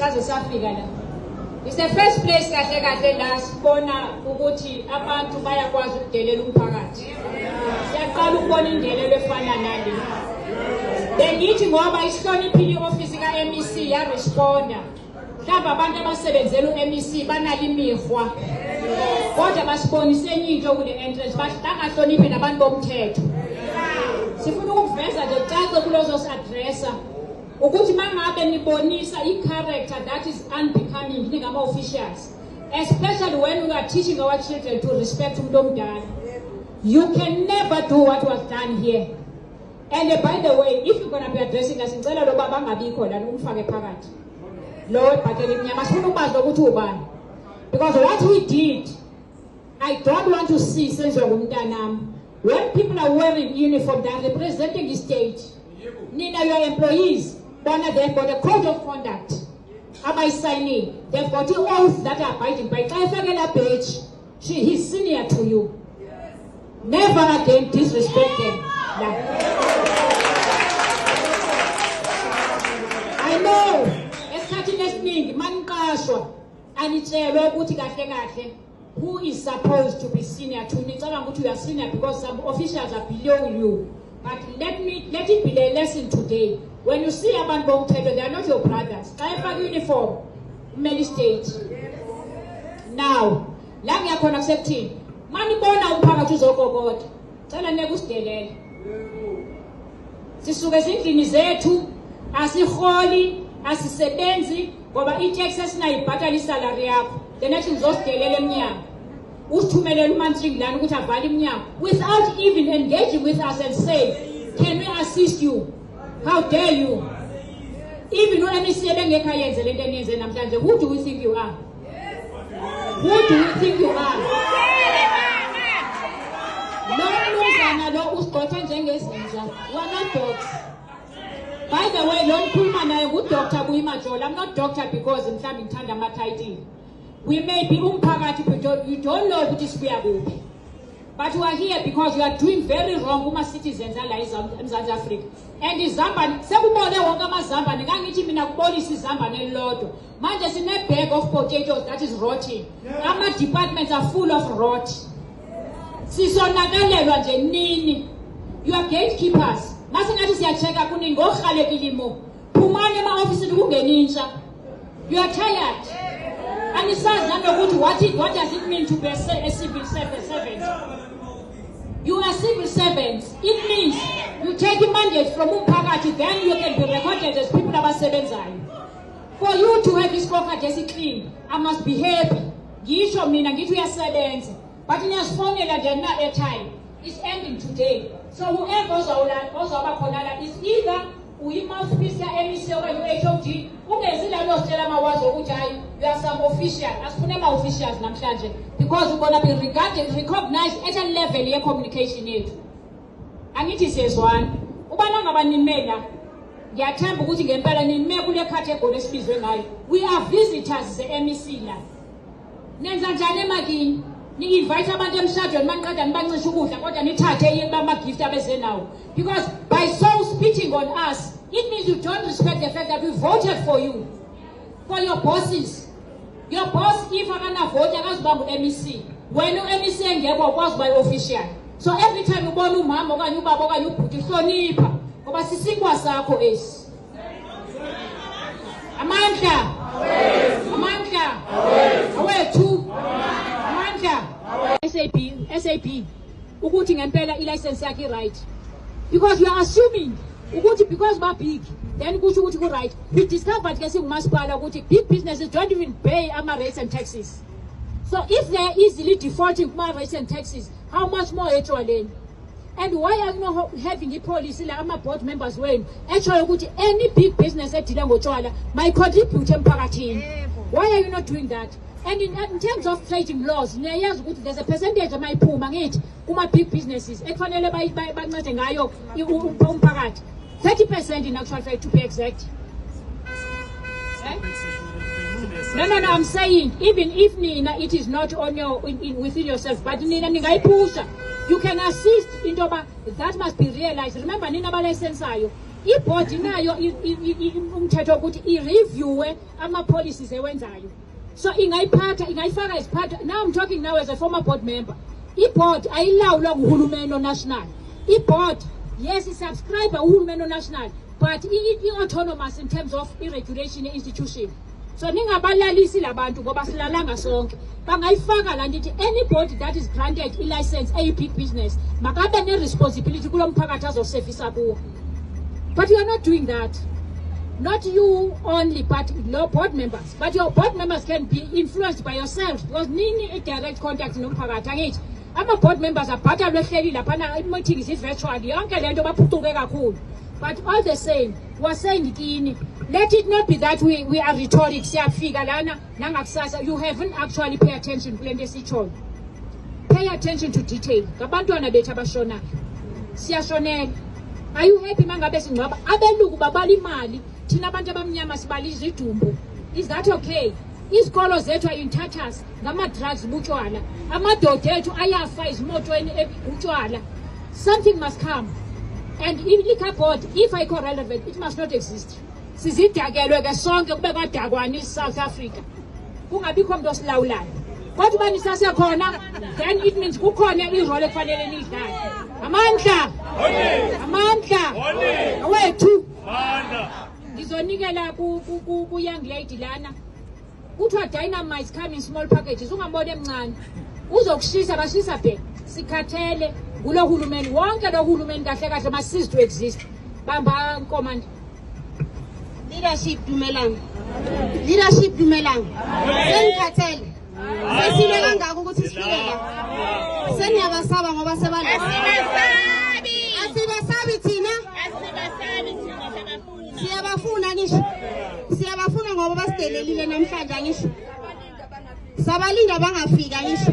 saze safika la. It's the first place kahle kahle la sibona ukuthi abantu bayakwazi ukudelela umphakathi. Siyaqala ukubona indelelo efana nale. Bengithi ngoba isihloniphile ioffice ka-MEC ya responda. Mhlawumbe abantu abasebenzela u-MEC banali imihwa. Kodwa basibonise enye into kule entrance bangahloniphi nabantu bomthetho. Sifuna ukuveza nje cace kulozo si-addressa ukuthi mangabe nibonisa i-character that is unbecoming ningama-officials, especially when we are teaching our children to respect umuntu omdala. You can never do what was done here. And by the way, if you're going to be addressing us, ngicela lo baba angabikho la umfake phakathi. Lo ebhatele imnyama sifuna ukwazi ukuthi ubani. Because what he did, I don't want to see senziwa ngumntanami. When people are wearing uniform, they are representing the state. Nina, your employees, they've got a code of conduct. Signing, they've got the oaths that are abiding by. He's senior to you. Never again disrespect them. I know. Who is supposed to be senior to me? You are senior because some officials are below you. But let it be a lesson today. When you see a man bomb they are not your brothers. I have a uniform, many states. Now, lang yakon accepting. Mani bona umpaka tuzoko God. Tala negustellele. Sisuke ezindlini zethu, asiholi, asisebenzi, ngoba i-taxes nayibhatala isalary yakho. Then I ngizosidelela emnyango. Usithumelela umantri ngilana ukuthi avale iminyango without even engaging with us and say, can we assist you? How dare you? Even when I say who do you think you are? Who do you think you are? No, we're not dogs. By the way, I'm not doctor because I'm Tanda title. We may be umphakathi, but you don't know what is fear. But you are here because you are doing very wrong with citizens in South Africa. And the Zamban, sekubone wonke amazambane ngangithi mina kupolice izambane elilodwa. Manje sine bag of potatoes that is rotting. Ama departments are full of rot. Sisonakalelwa nje nini. You are gatekeepers. Masingathi siyacheka kunini ngokhalekilimo. Phumani ema-office kungenintsha. You are tired. And it says what does it mean to be a civil servant? You are civil servants. It means you take a mandate from Umpagati, then you can be recorded as people about 7 times. For you to have this pocket as clean, I must be happy. Give me and give you a servant. But in your formula, they're not a time. It's ending today. So whoever also is either we must be the MEC or HOD. You are some official, as officials because we're going to be recognized at a level of communication aid. And it is one. We are visitors, the MEC. Ni invite abantu emshadweni maniqeda nibancisha ukudla kodwa nithathe yebama gift abeze nawo because by so spitting on us it means you don't respect the fact that we voted for you, for your bosses. Your boss if akana vote akazibanga MEC when MEC engekho akwazi by official. So every time ubona umama okanye ubaba okanye ubhuti hlonipha ngoba sisinkwa sakho esi. Amandla awethu SAP ukuthi ngempela i-license yakhe right because you are assuming ukuthi because ba big then kusho ukuthi ku right. We discovered ke singumasipala ukuthi big businesses don't even pay ama rates and taxes. So if they are easily defaulting kuma rates and taxes, how much more actually? And why are you not having a policy like ama board members when actually ukuthi any big business edile ngotshwala might contribute emphakathini? Why are you not doing that? And in terms of trading laws, there's a percentage of my poor big businesses. 30% in actual fact to be exact. No, I'm saying even if it is not on your within yourself, but you can assist in that must be realized. Remember, Nina license ibhodi nayo umthetho ukuthi i-reviewe ama-policies ewenzayo. So ingayifaka isiphatha. Now I'm talking now as a former board member. I-board ayilawulwa nguhulumeni national. I-board, yes, i-subscribe uhulumeni national, but i-autonomous in terms of i-regulation institution. So ningabalalisi labantu ngoba silalanga sonke. Bangayifaka la ndithi anybody that is granted i-license big business makabe ne-responsibility kulo mphakathi azoservice kuwo. But you are not doing that. Not you only, but your board members. But your board members can be influenced by yourself because nini a direct contact nomphakathi angithi. Ama-board members abhatalwe hleli laphana i-meetings i-virtual yonke lento baphucuke kakhulu. But all the same, we're saying kini, let it not be that we are rhetoric, siyafika lana nangakusasa. You haven't actually paid attention kule nto esitshoyo. Pay attention to detail. Ngabantwana bethu abashona. Siyashonela. Are you happy mangabe singcwaba? Abelungu babala imali, thina abantu abamnyama sibala izidumbu. Is that okay? Izikolo zethu ayintathas ngama-drugs butshwala. Amadoda ethu ayafa izimotweni butshwala. Something must come. And in liquor board, if I call relevant, it must not exist. Sizidakelwe ke sonke kube kwadakwana South Africa. Kungabikho umuntu osilawulayo. Kodwa bani sasekhona, then it means kukhona irole efanele nidlale. Amandla. Amandla. Awethu. Ngizonikela ku young lady lana. Kuthiwa dynamite come in small packages. Ungambone emncane. Uzokushisa bashisa bhe. Sikhathele kulo hulumeni wonke lo hulumeni kahle kahle must cease to exist. Bamba command. Leadership dumelang. Leadership dumelang. Sengikhathele. Sesile kangaka ukuthi sifike la. Seniyabasaba ngoba sebala. Asibasabi thina. Siyabafuna ngisho. Siyabafuna ngoba basidelelile namhlanje ngisho. Sabalinda bangafika ngisho.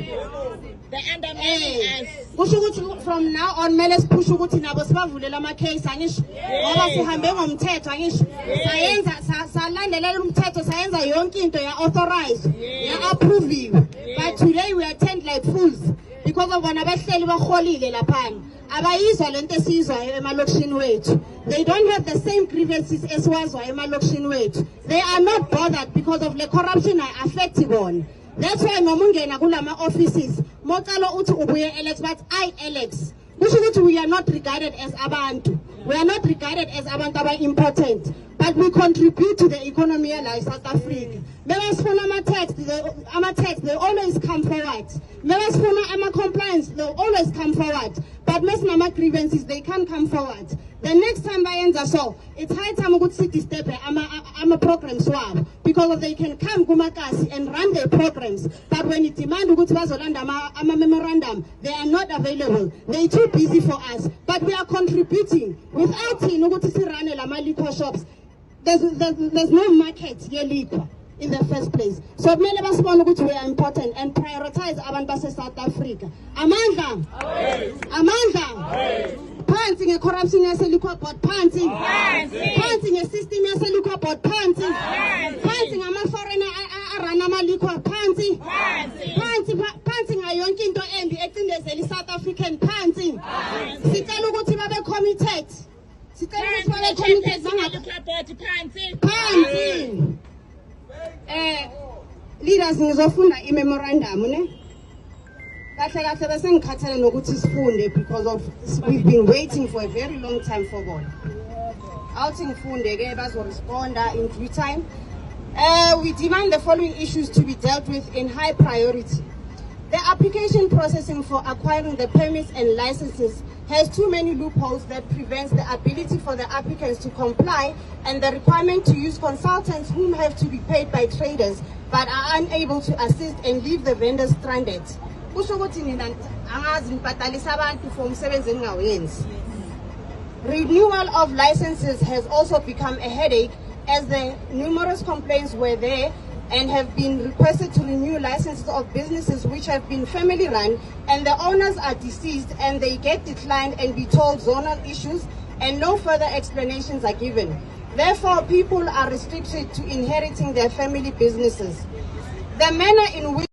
Kusho ukuthi from now on mele sipusha ukuthi nabo sibavulela ama-case angisho ngoba sihambe ngomthetho angisho sayenza salandelela umthetho sayenza yonke into ya-authorize ya-approviwe. But today we attend like fools because of bona behleli baholile laphana abayizwa lento esiyizwayo emalokishini wethu. They don't have the same grievances esiwazwayo emalokishini wethu. They are not bothered because of the corruption affect bona. That's why noma ungena kulama offices mocalo uthi ubuye Alex but I Alex kusho ukuthi we are not regarded as abantu. We are not regarded as abantu aba important, but we contribute to the economy of South Africa. Mebasifuna ama-tax they always come forward. Mebasifuna ama-compliance they always come forward, but mesinama grievances they can't come forward. The next time bayenza so, it's high time ukuthi sidisturb ama-programs wabo because they can come kumakasi and run their programs, but when it demand ukuthi bazolanda ama-memorandum they are not available. They're too busy for us, but we are contributing. Without him ukuthi sirane lama-liquor shops, there's no market ye-liquor in the first place. So kumele basibone ukuthi we are important and prioritize abantu base-South Africa. Amandla. Phansi nge-corruption yase-liquor board, phansi nge-system yase-liquor board, phansi ngama-foreigner arun ama-liquor, phansi ngayo yonke into embi ecindezela i-South African, phansi. Sicela ukuthi babe committed. Phansi. Leaders ngizofunda i-memorandum ne. Kahle bese ngikhathele nokuthi sifunde because of we've been waiting for a very long time for bona. Awuthi ngifunde ke bazoresponda in due time. We demand the following issues to be dealt with in high priority. The application processing for acquiring the permits and licenses has too many loopholes that prevents the ability for the applicants to comply and the requirement to use consultants whom have to be paid by traders but are unable to assist and leave the vendors stranded. Renewal of licenses has also become a headache as the numerous complaints were there and have been requested to renew licenses of businesses which have been family run and the owners are deceased and they get declined and be told zonal issues and no further explanations are given. Therefore, people are restricted to inheriting their family businesses. The manner in which